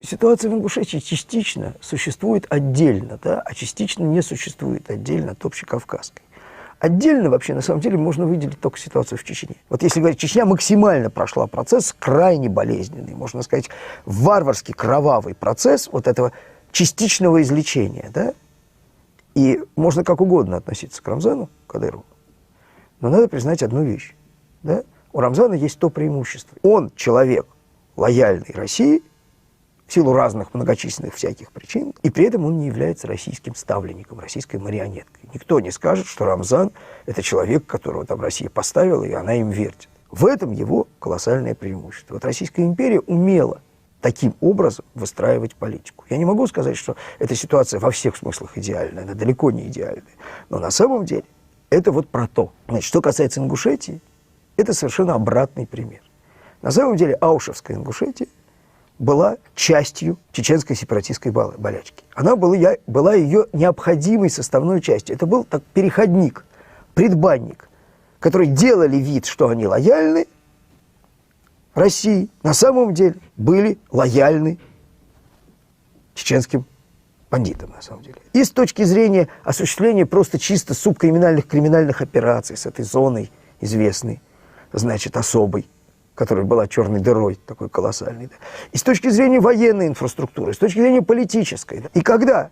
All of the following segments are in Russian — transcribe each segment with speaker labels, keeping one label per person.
Speaker 1: Ситуация в Ингушетии частично существует отдельно, да, а частично не существует отдельно от общекавказской. Отдельно вообще, на самом деле, можно выделить только ситуацию в Чечне. Вот если говорить, Чечня максимально прошла процесс крайне болезненный, можно сказать, варварский, кровавый процесс вот этого частичного излечения, да. И можно как угодно относиться к Рамзану Кадырову, но надо признать одну вещь, да. У Рамзана есть то преимущество. Он человек лояльный России, в силу разных многочисленных всяких причин, и при этом он не является российским ставленником, российской марионеткой. Никто не скажет, что Рамзан – это человек, которого там Россия поставила, и она им вертит. В этом его колоссальное преимущество. Вот Российская империя умела таким образом выстраивать политику. Я не могу сказать, что эта ситуация во всех смыслах идеальная, она далеко не идеальная, но на самом деле это вот про то. Значит, что касается Ингушетии, это совершенно обратный пример. На самом деле Аушевская Ингушетия была частью чеченской сепаратистской болячки. Она была ее необходимой составной частью. Это был так переходник, предбанник, которые делали вид, что они лояльны России, на самом деле были лояльны чеченским бандитам, на самом деле. И с точки зрения осуществления просто чисто субкриминальных криминальных операций с этой зоной известной, значит, особой, которая была черной дырой, такой колоссальной. Да. И с точки зрения военной инфраструктуры, с точки зрения политической. Да. И когда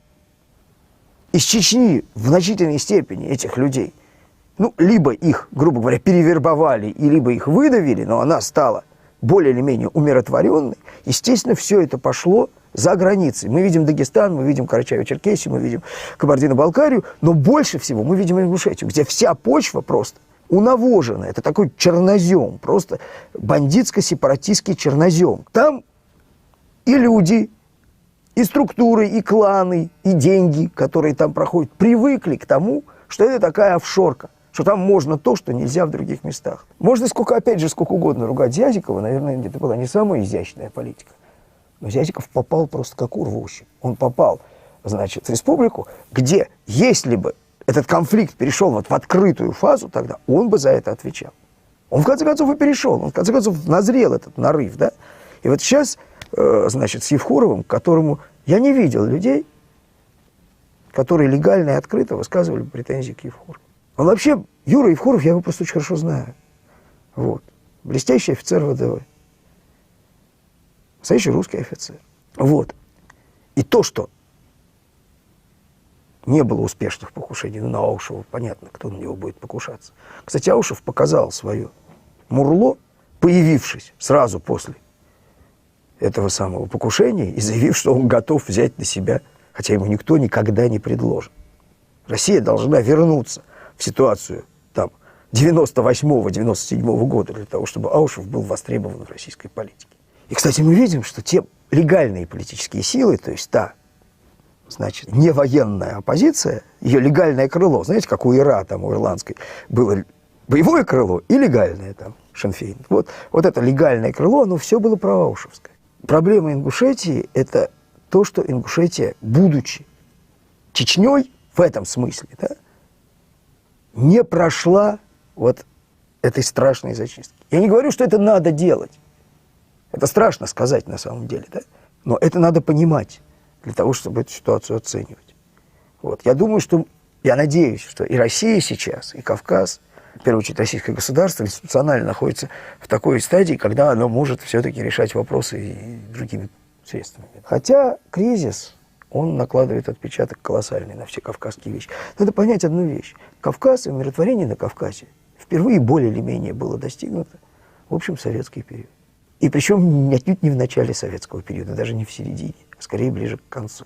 Speaker 1: из Чечни в значительной степени этих людей, ну, либо их, грубо говоря, перевербовали, и либо их выдавили, но она стала более или менее умиротворенной, естественно, все это пошло за границей. Мы видим Дагестан, мы видим Карачаево-Черкесию, мы видим Кабардино-Балкарию, но больше всего мы видим Ингушетию, где вся почва просто унавожено. Это такой чернозем, просто бандитско-сепаратистский чернозем. Там и люди, и структуры, и кланы, и деньги, которые там проходят, привыкли к тому, что это такая офшорка, что там можно то, что нельзя в других местах. Можно опять же, сколько угодно ругать Зязикова, наверное, это была не самая изящная политика. Но Зязиков попал просто как ур в ущи. Он попал, значит, в республику, где, если бы этот конфликт перешел вот в открытую фазу, тогда он бы за это отвечал. Он, в конце концов, и перешел. Он, в конце концов, назрел этот нарыв, да? И вот сейчас, значит, с Евхуровым, которому я не видел людей, которые легально и открыто высказывали претензии к Евхурову. Он вообще, Юра Евхуров, я его просто очень хорошо знаю. Вот. Блестящий офицер ВДВ. Настоящий русский офицер. Вот. И то, что не было успешных покушений, но на Аушева понятно, кто на него будет покушаться. Кстати, Аушев показал свое мурло, появившись сразу после этого самого покушения и заявив, что он готов взять на себя, хотя ему никто никогда не предложит. Россия должна вернуться в ситуацию там 98-97 года для того, чтобы Аушев был востребован в российской политике. И, кстати, мы видим, что те легальные политические силы, то есть та, значит, не военная оппозиция, ее легальное крыло, знаете, как у ИРА, там, у ирландской, было боевое крыло и легальное, там, Шенфейн. Вот это легальное крыло, оно все было проаушевское. Проблема Ингушетии – это то, что Ингушетия, будучи Чечней, в этом смысле, да, не прошла вот этой страшной зачистки. Я не говорю, что это надо делать. Это страшно сказать на самом деле, да? Но это надо понимать для того, чтобы эту ситуацию оценивать. Вот. Я думаю, что, я надеюсь, что и Россия сейчас, и Кавказ, в первую очередь российское государство, институционально находится в такой стадии, когда оно может все-таки решать вопросы и другими средствами. Хотя кризис, он накладывает отпечаток колоссальный на все кавказские вещи. Надо понять одну вещь. Кавказ и умиротворение на Кавказе впервые более или менее было достигнуто, в общем, в советский период. И причем отнюдь не в начале советского периода, даже не в середине, а скорее ближе к концу.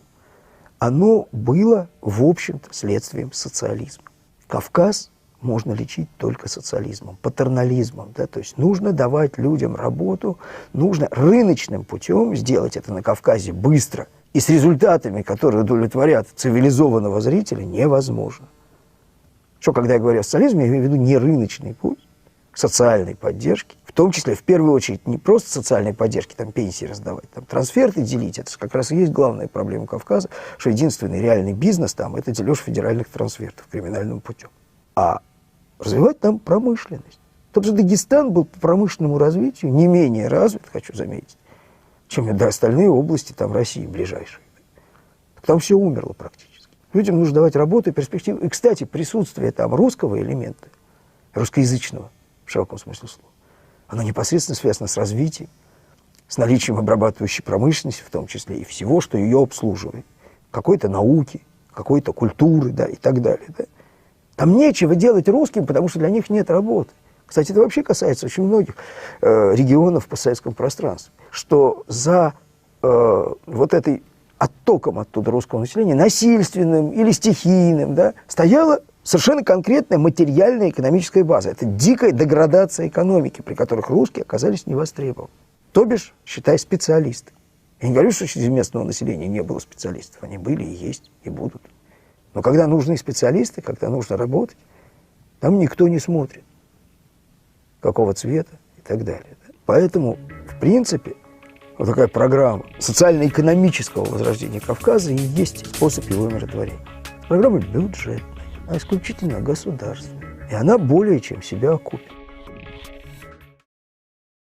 Speaker 1: Оно было, в общем-то, следствием социализма. Кавказ можно лечить только социализмом, патернализмом. Да? То есть нужно давать людям работу, нужно рыночным путем сделать это на Кавказе быстро и с результатами, которые удовлетворят цивилизованного зрителя, невозможно. Что, когда я говорю о социализме, я имею в виду не рыночный путь социальной поддержки, в том числе, в первую очередь, не просто социальной поддержки, там пенсии раздавать, там трансферты делить, это как раз и есть главная проблема Кавказа, что единственный реальный бизнес там – это дележ федеральных трансфертов криминальным путем. А развивать там промышленность. Тот же Дагестан был по промышленному развитию не менее развит, хочу заметить, чем и остальные области там России ближайшие. Там все умерло практически. Людям нужно давать работу и перспективу. И, кстати, присутствие там русского элемента, русскоязычного, в широком смысле слова, оно непосредственно связано с развитием, с наличием обрабатывающей промышленности, в том числе, и всего, что ее обслуживает. Какой-то науки, какой-то культуры, да, и так далее. Да. Там нечего делать русским, потому что для них нет работы. Кстати, это вообще касается очень многих регионов в постсоветском пространстве, что за вот этой оттоком оттуда русского населения, насильственным или стихийным, да, стояла совершенно конкретная материальная экономическая база. Это дикая деградация экономики, при которых русские оказались невостребованы. То бишь, считай, специалисты. Я не говорю, что среди местного населения не было специалистов. Они были и есть, и будут. Но когда нужны специалисты, когда нужно работать, там никто не смотрит, какого цвета и так далее. Поэтому, в принципе, вот такая программа социально-экономического возрождения Кавказа и есть способ его умиротворения. Программа бюджетная, а исключительно государственная. И она более чем себя окупит.